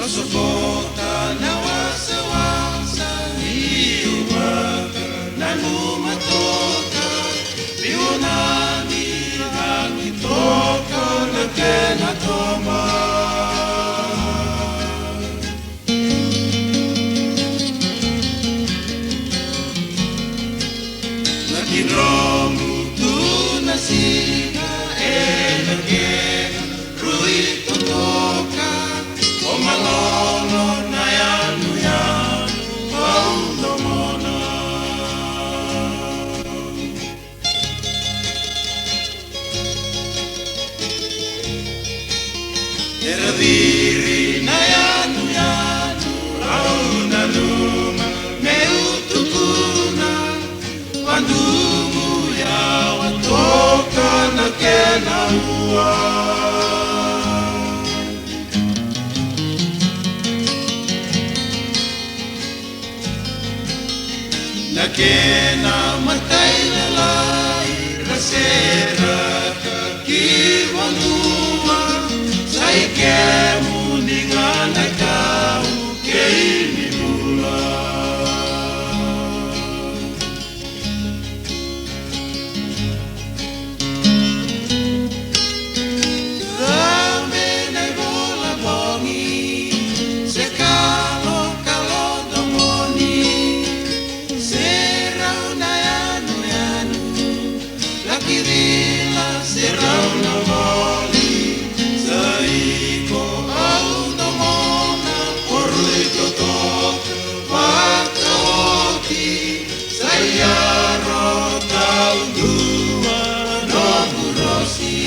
Masukota na wasa-wasa iumaga na lumatoka Bionani ang itoka na kenatoma Nakinromu tu nasiga nagena Rui totoka o malono na yanu paudomona Era diri na yanu au na luma meutukuna Wandumu ya watoka na kena hua Nakena matay lalay rasera kakiwanuma sa ikemu ningan ay tao kay nibula Ramen ay bola bongi se kalo domoni Kirila serau na moli saiko au no mona porui totok wakaoki sayaro tau dua no burosi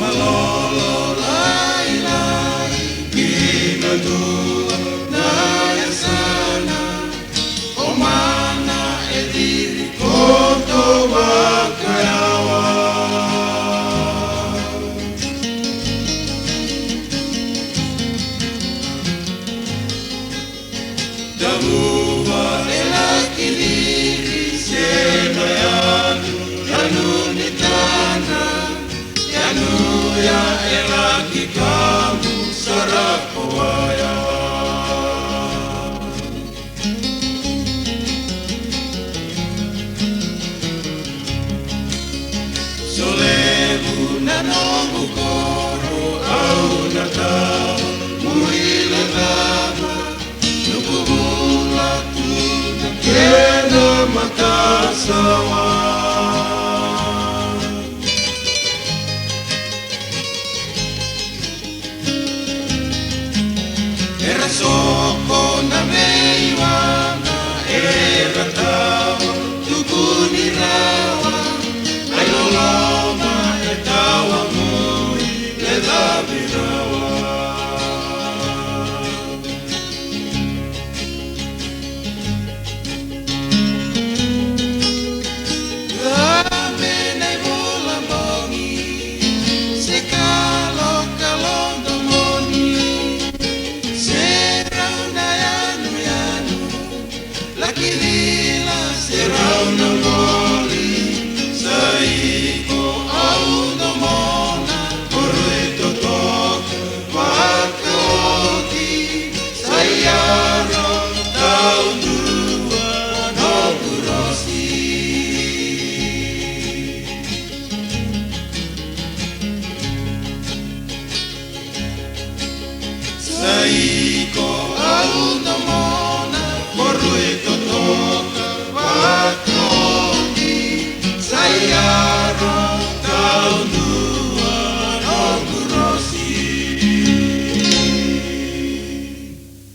Malolo lai lai kinadua na yasana o mana ediri koto wakayawa Damuwa elakiliri sena yanu nitana ya elaki kamu sarakoaya Solebu na nomu koro au na tau muila dama Nukubula tu na kena matasawa